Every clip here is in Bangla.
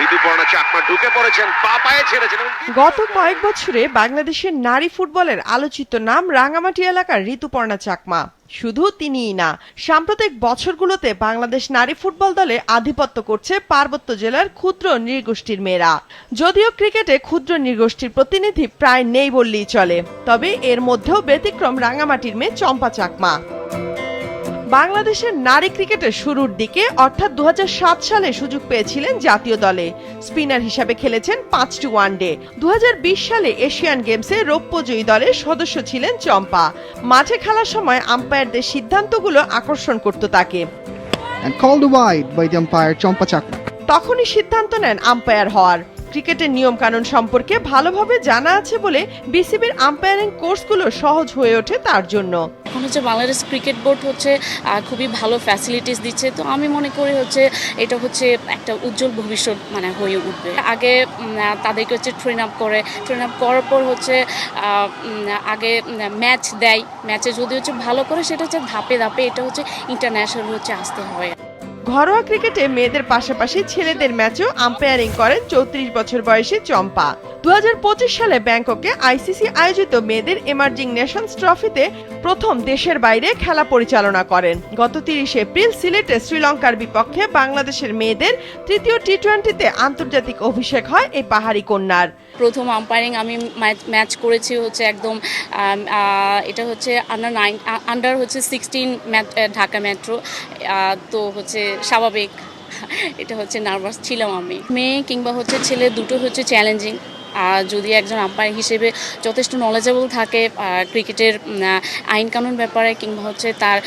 ঋতুপর্ণা চাকমা ঢুকে পড়েছেন, পা পায়ে ছেড়েছেন। গত কয়েক বছরে বাংলাদেশের নারী ফুটবলের আলোচিত নাম রাঙামাটি এলাকার ঋতুপর্ণা চাকমা। শুধু তিনিই না, সাম্প্রতিক বছরগুলোতে বাংলাদেশ নারী ফুটবল দলে আধিপত্য করছে পার্বত্য জেলার ক্ষুদ্র নৃগোষ্ঠীর মেয়েরা। যদিও ক্রিকেটে ক্ষুদ্র নৃগোষ্ঠীর প্রতিনিধি প্রায় নেই বললেই চলে, তবে এর মধ্যেও ব্যতিক্রম রাঙামাটির মেয়ে চম্পা চাকমা। বাংলাদেশের নারী ক্রিকেটের শুরুর দিকে অর্থাৎ 2007 সালে সুযোগ পেয়েছিলেন জাতীয় দলে। স্পিনার হিসাবে খেলেছেন 5টি ওয়ানডে। 2020 সালে এশিয়ান গেমসে রৌপ্যজয়ী দলের সদস্য ছিলেন চম্পা। মাঠে খেলার সময় আম্পায়ারদের সিদ্ধান্তগুলো আকর্ষণ করত তাকে। তখনই সিদ্ধান্ত নেন আম্পায়ার হওয়ার। ক্রিকেটের নিয়ম কানুন সম্পর্কে ভালোভাবে জানা আছে বলে বিসিবির আম্পায়ারিং কোর্সগুলো সহজ হয়ে ওঠে তার জন্য। এখন হচ্ছে বাংলাদেশ ক্রিকেট বোর্ড হচ্ছে খুবই ভালো ফ্যাসিলিটিস দিচ্ছে, তো আমি মনে করি হচ্ছে এটা হচ্ছে একটা উজ্জ্বল ভবিষ্যৎ হয়ে উঠবে। আগে তাদেরকে হচ্ছে ট্রেন আপ করার পর হচ্ছে আগে ম্যাচ দেয়, ম্যাচে যদি হচ্ছে ভালো করে সেটা হচ্ছে ধাপে ধাপে এটা হচ্ছে ইন্টারন্যাশনাল হচ্ছে আসতে হয়। ঘরোয়া ক্রিকেটে মেয়েদের পাশাপাশি ছেলেদের ম্যাচেও আম্পায়ারিং করেন 34 বছর বয়সী চম্পা। 2025 সালে ব্যাংককে আইসিসি আয়োজিত মেয়েদের এমার্জিং নেশনস ট্রফিতে প্রথম দেশের বাইরে খেলা পরিচালনা করেন। গত 30 এপ্রিল সিলেটে শ্রীলঙ্কার বিপক্ষে বাংলাদেশের মেয়েদের তৃতীয় টি-20তে আন্তর্জাতিক অভিষেক হয় এই পাহাড়ি কন্যার। প্রথম আম্পায়ারিং আমি ম্যাচ করেছি হচ্ছে একদম এটা হচ্ছে আন্ডার 16 ঢাকা মেট্রো, তো হচ্ছে স্বাভাবিক এটা হচ্ছে নার্ভাস ছিলাম আমি। মেয়ে কিংবা হচ্ছে ছেলে দুটো হচ্ছে চ্যালেঞ্জিং। যদি একজন আম্পায়ার হিসেবে যথেষ্ট নলেজেবল থাকে ক্রিকেটের আইন কানুন ব্যাপারে কিংবা হচ্ছে তার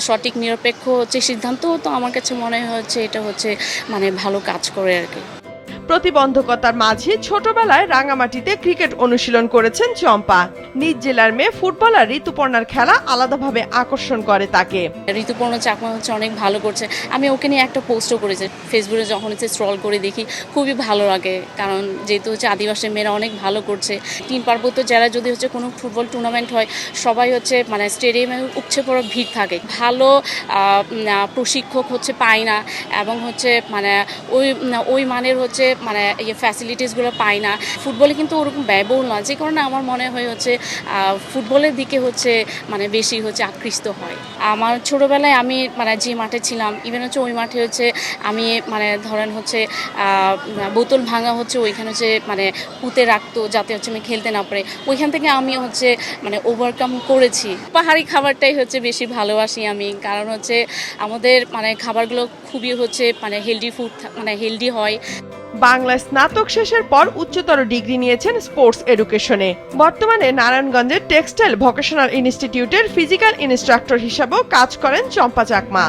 সঠিক নিরপেক্ষ হচ্ছে সিদ্ধান্ত, তো আমার কাছে মনে হচ্ছে এটা হচ্ছে ভালো কাজ করে আর কি। প্রতিবন্ধকতার মাঝে ছোটবেলায় রাঙামাটিতে ক্রিকেট অনুশীলন করেছেন চম্পা। নিজ জেলার মেয়ে ফুটবলার ঋতুপর্ণার খেলা আলাদাভাবে আকর্ষণ করে তাকে। ঋতুপর্ণা চাকমা হচ্ছে অনেক ভালো করছে। আমি ওকে নিয়ে একটা পোস্টও করেছি ফেসবুকে, যখন হচ্ছে স্ক্রল করে দেখি খুবই ভালো লাগে, কারণ যেহেতু হচ্ছে আদিবাসী মেয়েরা অনেক ভালো করছে। 3 পার্বত্য জেলায় যদি হচ্ছে কোনো ফুটবল টুর্নামেন্ট হয় সবাই হচ্ছে স্টেডিয়ামে উপচে পড়া ভিড় থাকে, ভালো প্রশিক্ষক হচ্ছে পায় না এবং হচ্ছে ওই মানের হচ্ছে ফ্যাসিলিটিসগুলো পায় না। ফুটবলে কিন্তু ওরকম ব্যয়বহুল না, যে কারণে আমার মনে হয় হচ্ছে ফুটবলের দিকে হচ্ছে বেশি হচ্ছে আকৃষ্ট হয়। আমার ছোটোবেলায় আমি যে মাঠে ছিলাম, ইভেন হচ্ছে ওই মাঠে হচ্ছে আমি ধরেন হচ্ছে বোতল ভাঙা হচ্ছে ওইখানে হচ্ছে পুঁতে রাখতো যাতে হচ্ছে আমি খেলতে না পারে, ওইখান থেকে আমি হচ্ছে ওভারকাম করেছি। পাহাড়ি খাবারটাই হচ্ছে বেশি ভালোবাসি আমি, কারণ হচ্ছে আমাদের খাবারগুলো খুবই হচ্ছে হেলদি ফুড, হেলদি হয়। বাংলায় স্নাতক শেষের পর উচ্চতর ডিগ্রি নিয়েছেন স্পোর্টস এডুকেশনে। বর্তমানে নারায়ণগঞ্জের টেক্সটাইল ভোকেশনাল ইনস্টিটিউটের ফিজিক্যাল ইনস্ট্রাক্টর হিসাবেও কাজ করেন চম্পা চাকমা।